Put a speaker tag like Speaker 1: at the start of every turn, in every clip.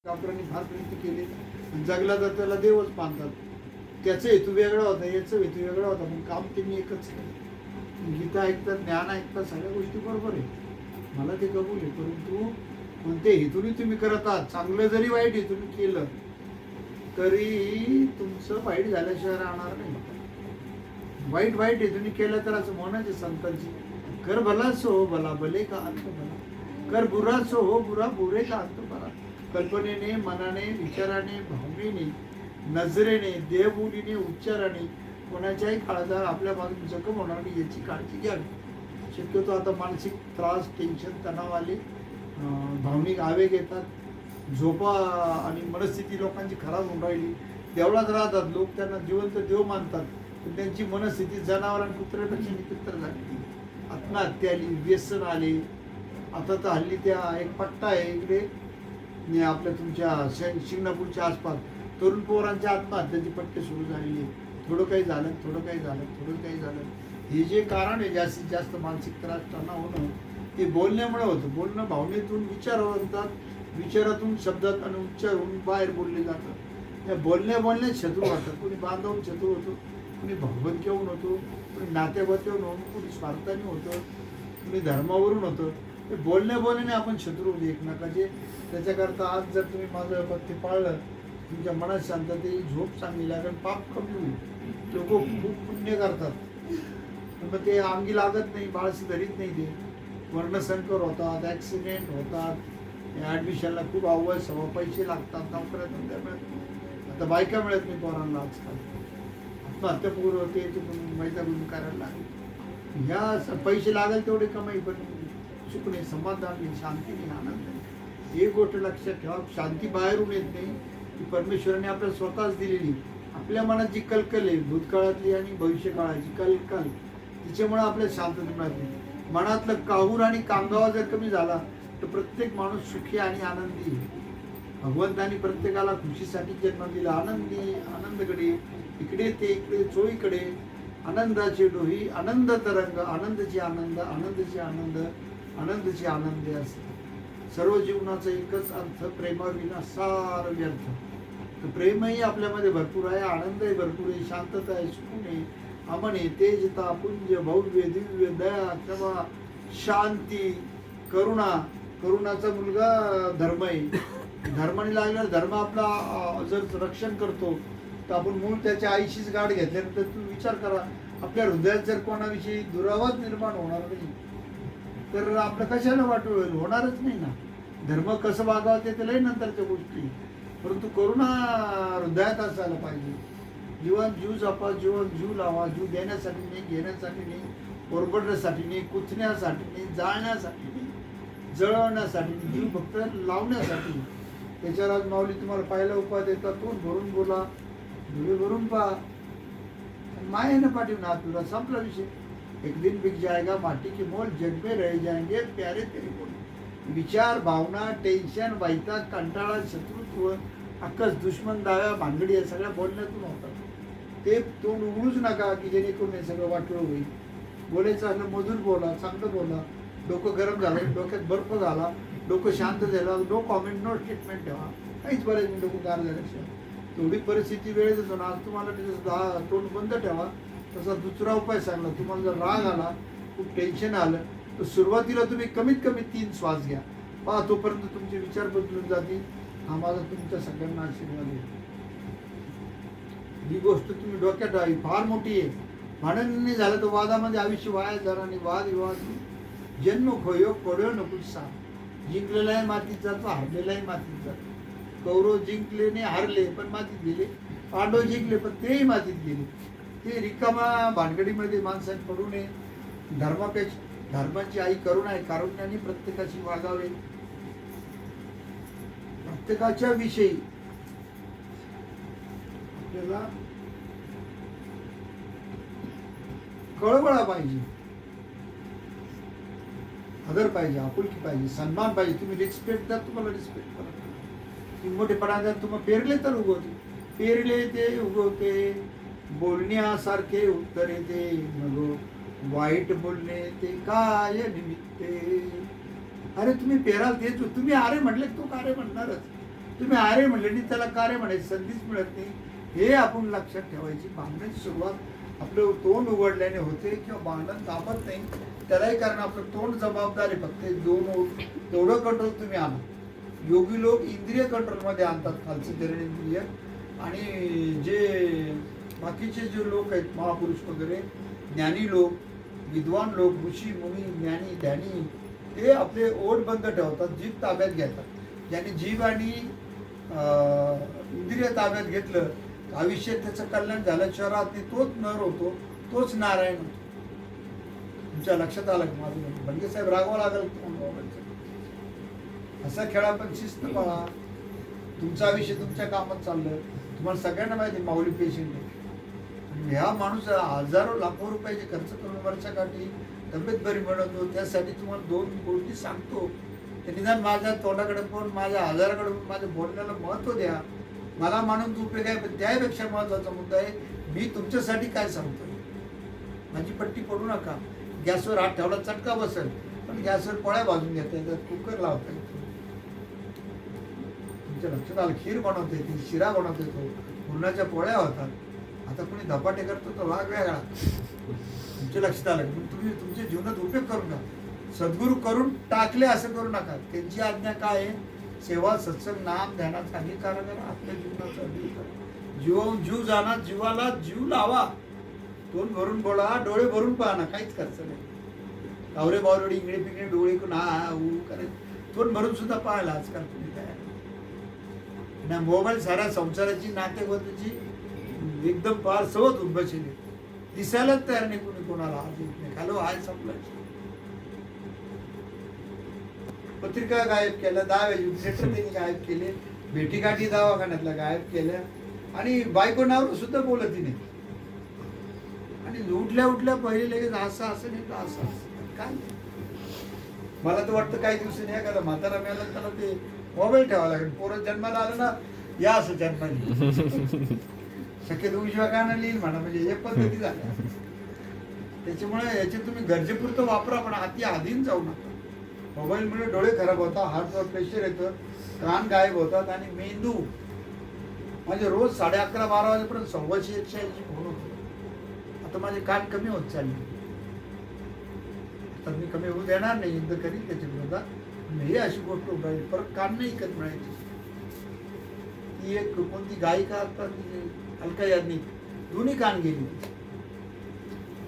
Speaker 1: डॉक्टरांनी फार प्रयत्न केले, जगला तर त्याला देवच मानतात. त्याचा हेतू वेगळा होता, याचा हेतू वेगळा होता, पण काम त्यांनी एकच केलं. गीता ऐकतात, ज्ञान ऐकतात, सगळ्या गोष्टी बरोबर आहे, मला ते कबूल आहे. परंतु कोणत्या हेतूने तुम्ही करत आहात, चांगलं जरी वाईट हेतूने केलं तरी तुमचं वाईट झाल्याशिवाय राहणार नाही. वाईट वाईट हेतूने केलं तर असं म्हणायचे संतांची, कर भला सो हो भला, भले का अंत भला, कर बुरा सो हो बुरा, बुरे का अंत भला. कल्पनेने, मनाने, विचाराने, भावनेने, नजरेने, देहबोलीने, उच्चाराने कोणाच्याही काळजात आपल्या मागून जखम होणार नाही याची काळजी घ्यावी. शक्यतो आता मानसिक त्रास, टेन्शन, तणाव आले, भावनिक आवेग येतात, झोपा आणि मनस्थिती लोकांची खराब होऊन राहिली. देवळात राहतात लोक, त्यांना जिवंत देव मानतात, पण त्यांची मनस्थिती जनावरां कुत्र्यापेक्षा निकृष्ट झाली. आत्महत्या आली, व्यसन आले. आता तर हल्ली त्या एक पट्टा आहे इकडे आपल्या तुमच्या शिंगणापूरच्या आसपास तरुण पोरांच्या आत्महत्याची पट्टे सुरू झालेली आहे. थोडं काही झालं, थोडं काही झालं, थोडं काही झालं. हे जे कारण आहे जास्तीत जास्त मानसिक त्रास त्यांना होणं, ते बोलण्यामुळे होतं. बोलणं भावनेतून विचार होतात, विचारातून शब्दात आणि उच्चारून बाहेर बोलले जातात. त्या बोलण्यात शत्रू होतात. कोणी बांधवून शत्रू होतो, कोणी भगवंतीवरून होतो, कोणी नात्याबात्यावरून होतो, कोणी स्वार्थाने होतं, कोणी धर्मावरून होतं. ते बोलण्याने आपण शत्रू होतो एकमेकाचे. त्याच्याकरता आज जर तुम्ही माझं पत्ते पाळलं, तुमच्या मनात शांतते, झोप चांगली लागेल, पाप कमी होईल. लोक खूप पुण्य करतात, मग ते अंगी लागत नाही, बाळशी धरीत नाही. ते वर्णसंकर होतात, ॲक्सिडेंट होतात, ॲडमिशनला खूप अवघड सव्वा पैसे लागतात, नोकऱ्या धंद्या मिळत नाही. आता बायका मिळत नाही पोरांना आजकाल, आत्महत्या पूर्व होते, मैदागुण करायला लागले. ह्या पैसे लागेल तेवढे कमाई, पण सुख नाही, समाधान नाही, शांती नाही, आनंद नाही. एक गोष्ट लक्षात ठेवा, शांती बाहेरून येत नाही, ती परमेश्वराने आपल्याला स्वतःच दिलेली. आपल्या मनात जी कलकल आहे, भूतकाळातली आणि भविष्यकाळाची कलकल, तिच्यामुळे आपल्याला शांतता मिळत नाही. मनातलं काहूर आणि कांगावा जर कमी झाला तर प्रत्येक माणूस सुखी आणि आनंदी आहे. भगवंतानी प्रत्येकाला खुशीसाठी जन्म दिला. आनंदी, आनंदकडे, इकडे ते इकडे चोहीकडे आनंदाचे डोही, आनंद तरंग, आनंदाची आनंद, आनंदाची आनंद, आनंदाची आनंद असतात. सर्व जीवनाचा एकच अर्थ, प्रेमाविना सार व्यर्थ. तर प्रेमही आपल्यामध्ये भरपूर आहे, आनंदही भरपूर आहे, शांतता आहे, सुकून आहे, अमन आहे, तेजता, पुंज, भव्य, दिव्य, दया, क्षमा, शांती, करुणा. करुणाचा मुलगा धर्म आहे. धर्माने लागल्यावर धर्म आपला जर रक्षण करतो तर आपण मूळ त्याच्या आईशीच गाठ घेतल्यानंतर तू विचार करा, आपल्या हृदयात जर कोणाविषयी दुरावाज निर्माण होणार नाही तर आपलं कशाला वाटू होणारच नाही ना. धर्म कसं वागावं ते त्यालाही नंतरच्या गोष्टी, परंतु करुणा हृदयात असायला पाहिजे. जीवन जीव जपा, जीवन जीव लावा. जीव देण्यासाठी नाही, घेण्यासाठी नाही, ओरबडण्यासाठी नाही, कुचण्यासाठी नाही, जाळण्यासाठी नाही, जळवण्यासाठी नाही, जीव फक्त लावण्यासाठी. त्याच्यावर आज माऊली तुम्हाला पहिला उपाय देतात, तोंड भरून बोला, डोळे भरून पहा, मायेनं पाठवून तुला संपला विषय. एक दिन बिक जाएगा माटी की मोल, जग में रह जाएंगे प्यारे तेरे बोल. विचार, भावना, टेन्शन, वैताग, कंटाळा, शत्रुत्व, अक्कस, दुश्मन, दाव्या, भानगडी या सगळ्या बोलण्यातून होतात. ते तोंड उघडूच नका की जेणेकरून हे सगळं वाटलं होईल. बोलायचं असलं मधुर बोला, चांगलं बोला. डोकं गरम झालं, डोक्यात बर्फ झाला, डोकं शांत झालं, नो कॉमेंट, नो स्टेटमेंट ठेवा. काहीच बरेच नाही, डोकं गार झाल्याशिवाय. तेवढी परिस्थिती वेळ देतो ना, आज तुम्हाला तोंड बंद ठेवा. तसा दुसरा उपाय सांगला, तुम्हाला जर राग आला, खूप टेन्शन आलं तर सुरुवातीला तुम्ही कमीत कमी 3 श्वास घ्या. पहा, तोपर्यंत तुमचे विचार बदलून जातील. हा माझा तुमच्या सगळ्यांना आशीर्वाद आहे. ही गोष्ट तुम्ही डोक्यात ठेवावी, फार मोठी आहे. भांडण नाही झालं तर वादामध्ये आयुष्य वाया जाणार नाही. वाद विवाद जन्म खोयो पडो नको सा. जिंकलेलाही मातीत जातो, हारलेलाही मातीत जातो. कौरव जिंकले नाही, हारले पण मातीत गेले. पांडव जिंकले पण तेही मातीत गेले. ते रिकामा भानगडीमध्ये माणसाने पडू नये. धर्माची आई करुणा आहे, कारुण्याने प्रत्येकाशी वागावे. प्रत्येकाच्या विषयी आपल्याला कळवळा पाहिजे, आदर पाहिजे, आपुलकी पाहिजे, सन्मान पाहिजे. तुम्ही रिस्पेक्ट द्या, तुम्हाला रिस्पेक्ट करा. तुम्ही मोठेपणा द्या, तुम्हाला पेरले तर उगवते, पेरले ते उगवते. बोलण्यासारखे उत्तर येते, मग वाईट बोलणे ते काय निमित्ते. अरे तुम्ही पेराल तेच, तुम्ही अरे म्हटले तो कार्य म्हणणारच. तुम्ही आरे म्हणले नाही त्याला कार्य म्हणायची संधीच मिळत नाही. हे आपण लक्षात ठेवायची. भांडणाची सुरुवात आपलं तोंड उघडल्याने होते किंवा भांडण थांबत नाही. त्यालाही कारण आपलं तोंड जबाबदार आहे. फक्त 2 ओठ तेवढं कंट्रोल तुम्ही आणा. योगी लोक इंद्रिय कंट्रोलमध्ये आणतात, खालचं जननेंद्रिय. आणि जे बाकीचे जे लोक आहेत महापुरुष वगैरे, ज्ञानी लोक, विद्वान लोक, ऋषी मुनी, ज्ञानी ध्यानी, ते आपले ओठ बंद ठेवतात, जीभ ताब्यात घेतात. ज्यांनी जीभ आणि इंद्रिय ताब्यात घेतलं, आयुष्यात त्याचं कल्याण झालं. शहरात तोच नर होतो, तोच नारायण होतो. तुमच्या लक्षात आलं का माझं? बंडगे साहेब रागावं लागेल असा खेळा, पण शिस्त पाळा. तुमचं आयुष्य तुमच्या कामात चाललं. तुम्हाला सगळ्यांना माहिती माऊली पेशंट आहे. ह्या माणूस हजारो लाखो रुपयाचे खर्च करून वर्षाकाठी तब्येत बरी बनवतो. त्यासाठी तुम्हाला 2 गोष्टी सांगतो. ते निदान माझ्या तोंडाकडे पण, माझ्या आजाराकडे पण, माझ्या बोलण्याला महत्त्व द्या. मला मानून उपयोग आहे, पण त्यापेक्षा महत्त्वाचा मुद्दा आहे मी तुमच्यासाठी काय सांगतोय. माझी पट्टी पडू नका. गॅसवर हात ठेवला चटका बसेल, पण गॅसवर पोळ्या भाजून घेता येतात, कुकर लावता येतो. तुमच्या लक्षात आलं, खीर बनवता येते, शिरा बनवता येतो, पुरणाच्या पोळ्या होतात. आता कोणी धपाटे करतो तो भाग वेगळा. तुमच्या लक्षात आलं, पण तुम्ही तुमच्या जीवनात उपयोग करू नका. सद्गुरू करून टाकले असं करू नका. त्यांची आज्ञा काय आहे? सेवा, सत्संग, नाम, ध्यानाचा अंगीकार करा. आपल्या जीवनाचा अंगीकार. जीवाहून जीव जाणार, जीवाला जीव लावा. तोंड भरून बोला, डोळे भरून पाहा. काहीच खर्च नाही. कावरे बावरडी इंगळे पिंगळे डोळे करून हा करायचं. तोंड भरून सुद्धा पाहायला आजकाल तुम्ही तयार ना. मोबाईल साऱ्या संसाराची, नातेगोताची एकदम फार सहज उद्भवशील. दिसायलाच तयार नाही कोणी कोणाला. हॅलो हाय संपलं. पत्रिका गायब केल्या, लेटर त्यांनी गायब केले, भेटीगाठी दवाखान्यातल्या गायब केल्या, आणि बायको नावर सुद्धा बोलत नाही. आणि उठल्या उठल्या पहिले लगेच असं नाही का असं काय. मला तर वाटतं काही दिवसांनी एखादा म्हातारा मिळाला त्याला ते मोबाईल ठेवावा लागेल. पोरं जन्माला आलं ना, या असं जन्माला शक्यतो उजव्या काना लिहिल म्हणा, म्हणजे हे पद्धती झाल्या. त्याच्यामुळे याचे तुम्ही गरजेपुरतं वापरा, पण अति आधीन जाऊ नका. मोबाईलमुळे डोळे खराब होतात, हार्टवर प्रेशर येतं, कान गायब होतात, आणि मेंदू म्हणजे रोज 11:30-12 वाजेपर्यंत 180-180 फोन होतो. आता माझे कान कमी होत चालले. तर मी कमी होऊ देणार नाही, युद्ध करीन त्याच्या विरोधात. ही अशी गोष्ट उभारली, परत कान नाही ऐकत म्हणायची. ती एक कोणती गायिका आता अलका याज्ञिक, दोन्ही कान गेली.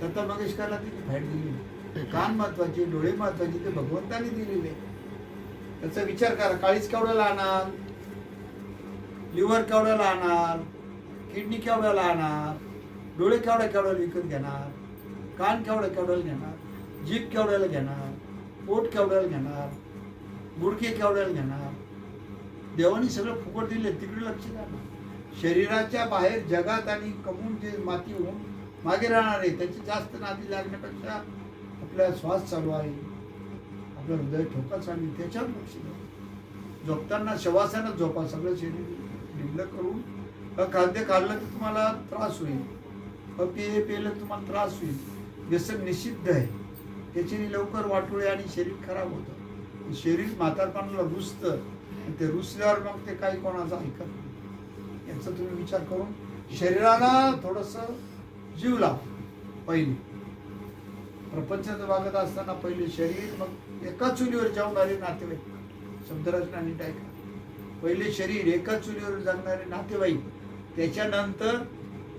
Speaker 1: लता मंगेशकरला तिची फाईट दिली. कान महत्वाचे, डोळे महत्वाचे, ते भगवंताने दिलेले. त्याचा विचार करा. काळीच केवढ्याला आणणार, लिव्हर केवढ्याला आणणार, किडनी केवढ्याला आणणार, डोळे केवढ्याला विकत घेणार, कान केवढ्याला घेणार, जीभ केवढ्याला घेणार, पोट केवढ्याला घेणार, गुडघे केवढ्याला घेणार. देवानी सगळं फुकट दिले, तिकडे लक्ष द्या ना. शरीराच्या बाहेर जगात आणि कमवून जे माती होऊन मागे राहणार आहे, त्याची जास्त नादी लागण्यापेक्षा आपला श्वास चालू आहे, आपलं हृदय ठोका चालू, त्याच्यावर लक्ष द्या. झोपताना शवासानं झोपा. सगळं शरीर निघलं करून. खाद्य खाल्लं तर तुम्हाला त्रास होईल, पेय पेलं तुम्हाला त्रास होईल. व्यसन निषिद्ध आहे, त्याची लवकर वाटोळे आणि शरीर खराब होतं. शरीर म्हातारपणाला रुजतं, ते रुसल्यावर मग ते काही कोणाचं ऐकत नाही. याचा तुम्ही विचार करून शरीराला थोडंसं जीव लावा. पहिले प्रपंचाचं वागत असताना पहिले शरीर, मग एका चुलीवर जेवणारे नातेवाईक. शब्दरचना नीट ऐका. पहिले शरीर, एका चुलीवर जगणारे नातेवाईक, त्याच्यानंतर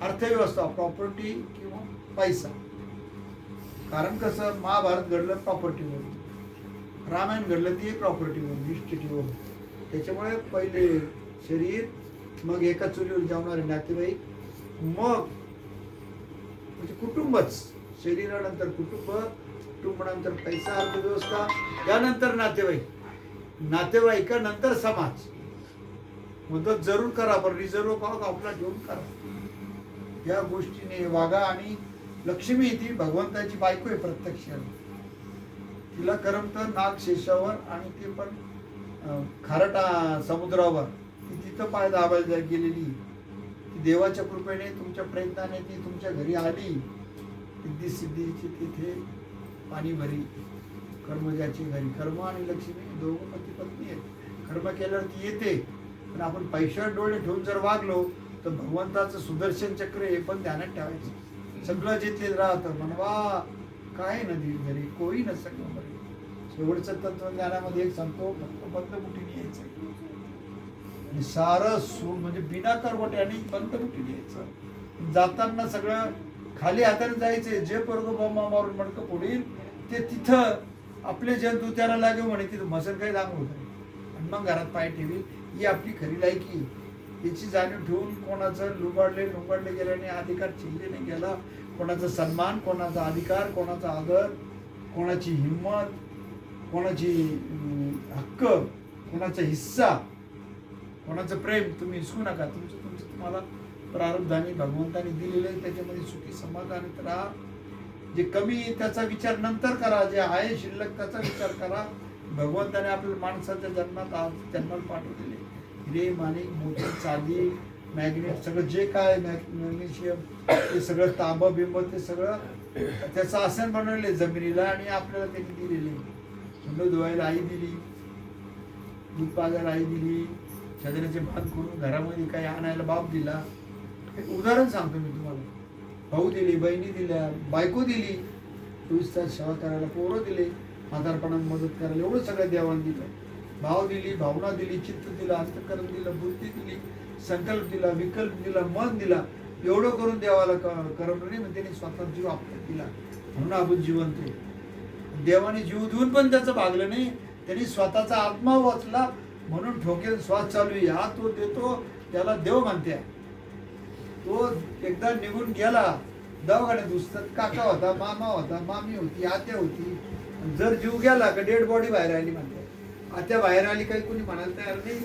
Speaker 1: अर्थव्यवस्था, प्रॉपर्टी किंवा पैसा. कारण कसं, महाभारत घडलं प्रॉपर्टीवर, रामायण घडलं ते प्रॉपर्टीवर, इस्टेटीवर. त्याच्यामुळे पहिले शरीर, मग एका चुलीवर जेवणारे नातेवाईक, मग म्हणजे कुटुंबच. शरीरानंतर कुटुंब, कुटुंबानंतर पैसा, अर्थव्यवस्था, त्यानंतर नातेवाईक, नातेवाईकानंतर समाज. मदत जरूर करा, पण रिझर्व पाव आपला ठेवून करा. या गोष्टीने वागा. आणि लक्ष्मी ती भगवंताची बायको आहे प्रत्यक्ष. तिला करमतं नाग शेषावर, आणि ते पण खारटा समुद्रावर. ती तिथं पाय दाबायला गेलेली. देवाच्या कृपेने, तुमच्या प्रयत्नाने ती तुमच्या घरी आली. सिद्धीची तिथे पाणी भरी. कर्म ज्याची घरी, कर्म आणि लक्ष्मी दोघं पती पत्नी आहेत. कर्म केल्यावर ती येते, पण आपण पैशावर डोळे ठेवून जर वागलो तर भगवंताचं सुदर्शन चक्र हे पण ध्यानात ठेवायचं. सगळं जिथले राहतं म्हणवा काय नदी घरी कोई न सगळं बरे. शेवटचं तत्वज्ञानामध्ये एक सांगतो, फक्त बंदमुठीने यायचं आणि सारं म्हणजे बिना करवट्याने बंदमुठीने यायचं. जाताना सगळं खाली हाताने जायचे. जे पोरगं बॉम्बा मारून मडकं पुढील ते तिथं आपले जंतू त्याला लागे म्हणे तिथं मसन काही दांग होत नाही आणि मग घरात पाय ठेवी. ही आपली खरी लायकी. याची जाणीव ठेवून कोणाचं लुबाडले गेल्याने अधिकार चिंते नाही गेला, कोणाचा सन्मान, कोणाचा अधिकार, कोणाचा आदर, कोणाची हिंमत, कोणाची हक्क, कोणाचा हिस्सा, कोणाचं प्रेम तुम्ही हिसकू नका. तुमचं तुम्हाला प्रारब्धाने भगवंताने दिलेलं आहे, त्याच्यामध्ये सुखी समाधानी राहा. जे कमी त्याचा विचार नंतर करा, जे आहे शिल्लक त्याचा विचार करा. भगवंताने आपल्या माणसाच्या जन्माला पाठवलेले हिरे, माणिक, मोती, चांदी, मॅग्नेट, सगळं जे काय मॅग्नेशियम ते सगळं तांब बिंब ते सगळं त्याचं आसन बनवले जमिनीला आणि आपल्याला त्यांनी दिलेले. मुलं धुवायला आई दिली, दूध पाजायला आई दिली, शरीराचे भात करून घरामध्ये काही आणायला बाप दिला. एक उदाहरण सांगतो मी तुम्हाला. भाऊ दिली, बहिणी दिल्या, बायको दिली, 24 तास सेवा करायला पोरं दिले, म्हातारपणात मदत करायला, एवढं सगळं देवाने दिलं. भाव दिली, भावना दिली, चित्त दिलं, अंतःकरण दिलं, बुद्धी दिली, संकल्प दिला, विकल्प दिला, मन दिला. एवढं करून देवाला करवलं नाही, म्हणजे त्यांनी स्वतः जीव आपल्याला दिला म्हणून आपण जिवंत आहे. देवाने जीव देऊन पण त्याचं भागलं नाही. त्यांनी स्वतःचा आत्मा वाचला म्हणून ठोकेल श्वास चालू आहे. हा तो देतो त्याला देव म्हणते. तो एकदा निघून गेला दवाखान्यात, दुसरं काका होता, मामा होता, मामी होती, आत्या होती. जर जीव गेला का डेड बॉडी बाहेर आली म्हणते. आत्या बाहेर आली काही कोणी म्हणायला तयार नाही.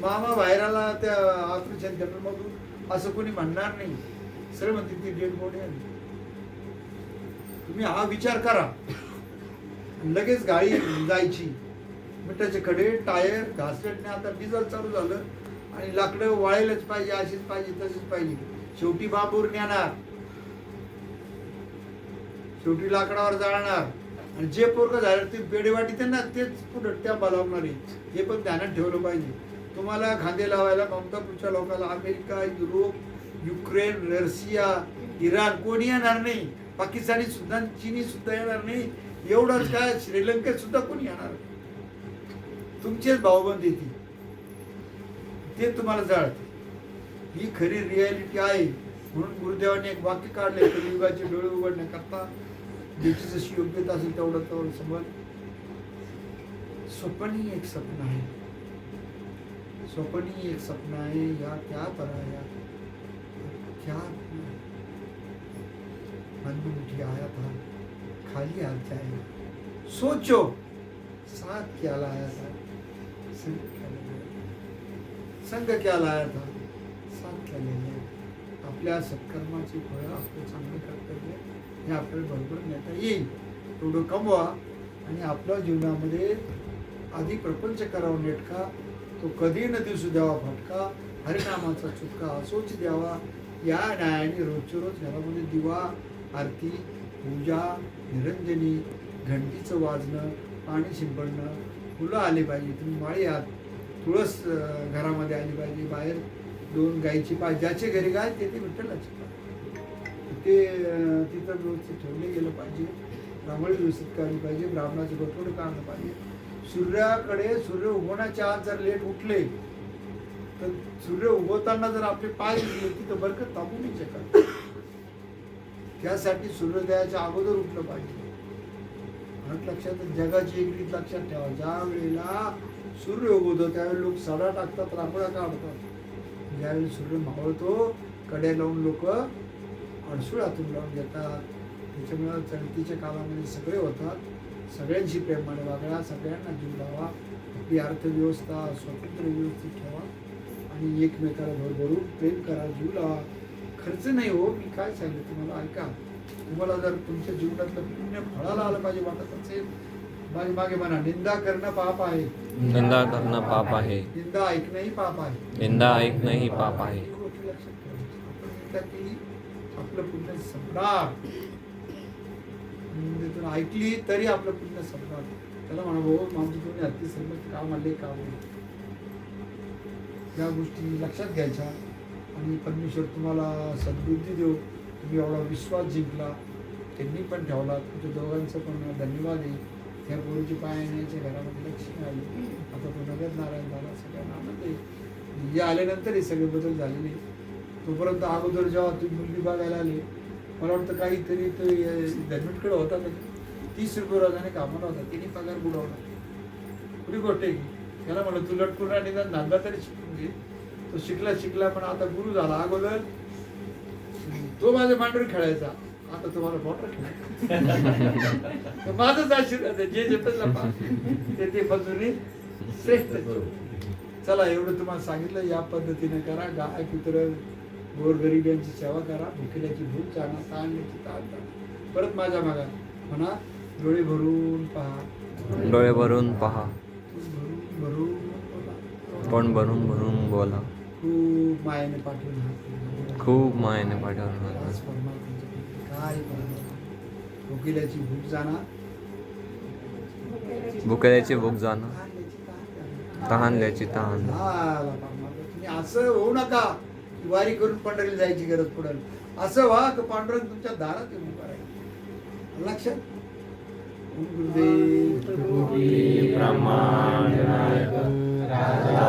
Speaker 1: मामा बाहेर आला त्या ऑपरेशन थिएटर मधून असं कोणी म्हणणार नाही. सरळ म्हणते ती डेड बॉडी आली. तुम्ही हा विचार करा. लगेच गाडी जायची, मिठाचे खडे, टायर घासलेटने, आता डिझेल चालू झालं आणि लाकडं वाळायलाच पाहिजे, अशीच पाहिजे, तशीच पाहिजे. शेवटी बाबूर नेणार, शेवटी लाकडावर जाळणार आणि जे पोरग झालं ते बेडेवाटी त्यांना तेच पुढे त्या बलावणार आहे. हे पण ध्यानात ठेवलं पाहिजे. तुम्हाला खांदे लावायला ममतापूरच्या लोकांना America, Europe, Ukraine, Russia, Iran कोणी येणार नाही. पाकिस्तानी सुद्धा, चीनी सुद्धा येणार नाही. एवढंच काय, श्रीलंकेत सुद्धा कोणी येणार. तुमचेच भाऊबंद येतील, ते तुम्हाला जाळते. ही खरी रियालिटी आहे. म्हणून गुरुदेवाने एक वाक्य काढले, कलियुगाचे डोळे उघडण्याकरता ज्याची जशी योग्यता असेल तेवढं समज. स्वप्नी एक स्वप्न आहे, स्वप्नी एक स्वप्न आहे, या क्या पराया क्या मन में उठी आया था, खाली हाथ जाएगा, सोचो साथ क्या लाया था, संग क्या लाया था, साथ क्या ले गया. आपल्या सत्कर्माची फळं, आपलं चांगलं कर्तव्य हे आपल्याला बरोबर नेता येईल. तेवढं कमवा आणि आपल्या जीवनामध्ये आधी प्रपंच करावा नेटका. तो कधी न दिवस द्यावा फटका, हरिनामाचा चुटका असोच द्यावा. या न्यायाने रोजच्या रोज घरामध्ये दिवा, आरती, पूजा, निरंजनी, घंटीचं वाजणं, पाणी शिंपडणं, फुलं आली पाहिजे. तुम्ही माळी आहात, तुळस घरामध्ये आली पाहिजे. बाहेर 2 गायची पाय, ज्याचे घरी गाय ते विठ्ठलाची पाय, ते तिथं व्यवस्थित ठेवले गेलं पाहिजे. रांगोळी व्यवस्थित काढली पाहिजे. ब्राह्मणाचं गठोडं काढलं पाहिजे. सूर्य उगवण्याच्या आत जर लेट उठले तर सूर्य उगवताना जर आपले पाय दिले तिथं बरकत थांबू नाही शकत. त्यासाठी सूर्योदयाच्या अगोदर उठलं पाहिजे. लक्षात, जगाची एक रीत लक्षात ठेवा. ज्या वेळेला सूर्य उगवतो त्यावेळी लोक सडा टाकतात, रांगोळ्या काढतात. ज्यावेळी सूर्य मावळतो कड्या लावून लोक अडसुळातून लावून घेतात. त्याच्यामुळे चढतीच्या काळामध्ये सगळे होतात. सगळ्यांशी प्रेमाने वागला, सगळ्यांना जीव लावा. आपली अर्थव्यवस्था स्वतंत्र व्यवस्थित ठेवा आणि एकमेकाला भरभरून प्रेम करा, जीव लावा. खर्च नाही हो, मी काय सांगितलं तुम्हाला ऐका. तुम्हाला जर तुमच्या जीवनातलं पुण्य फळाला आलं पाहिजे वाटत असेल, माझी मागे म्हणा, निंदा करणं पाप आहे,
Speaker 2: निंदा करणं पाप आहे,
Speaker 1: निंदा ऐकणंही पाप आहे,
Speaker 2: निंदा ऐकणंही पाप आहे.
Speaker 1: निंदा केली आपलं पुण्य संपणार. निंदेतून ऐकली तरी आपलं पुण्य संपणार. त्याला म्हणा भाऊ, माझी तुम्ही हत्ती सर्व काम आले काम. या गोष्टी लक्षात घ्यायच्या आणि परमेश्वर तुम्हाला सद्बुद्धी देऊ. तुम्ही एवढा विश्वास जिंकला, त्यांनी पण ठेवला. तुमच्या दोघांचं पण धन्यवाद आहे. त्या पोरीची पाय येण्याच्या घरामध्ये लक्ष्मी आली. आता तो नगद नारायण झाला, सगळ्यांना आनंद आहे. जे आल्यानंतर हे सगळे बदल झालेले. तोपर्यंत अगोदर जेव्हा तुम्ही मुलगी बघायला आले, मला वाटतं काहीतरी तो धर्मिटकडे होता का 30 रुपये रोजाने कामाला होता, तिने पगार बुडवला. पुरी गोष्ट आहे की त्याला म्हणलं तू लटकून आणि धंदा तरी शिकून घे. तो शिकला पण आता गुरु झाला. अगोदर तो माझ्या मांडवी खेळायचा, आता तुम्हाला मोटर खेळायचा. माझंच आशीर्वाद आहे. जे ते बाजूने श्रेष्ठ. चला एवढं तुम्हाला सांगितलं. या पद्धतीने करा. गाय कुत्र गोरगरिबांची सेवा करा. भुकेल्याची भूक जाणा, ताणल्याची ताण जाणा. परत माझ्या मागा म्हणा, डोळे भरून पहा,
Speaker 2: डोळे भरून पहा,
Speaker 1: भरून बोला.
Speaker 2: पण भरून भरून बोला.
Speaker 1: खूप मायाने पाठवून हात.
Speaker 2: खूप मायेने पाठवून
Speaker 1: आज परमात्म्याच्या काय परमात्मा. भुकेल्याची भूक जाणा,
Speaker 2: भुकेल्याची भूक जाणं,
Speaker 1: ताणल्याची ताण जाणा.
Speaker 2: तहानल्याची तहान.
Speaker 1: झाला परमात्मा. तुम्ही असं होऊ नका की वारी करून पंढरीला जायची गरज पडेल. असं व्हा की पांडुरंग तुमच्या दारात येऊन उभा राहील. लक्षात. ओम गुरुदेव
Speaker 2: ब्रह्मा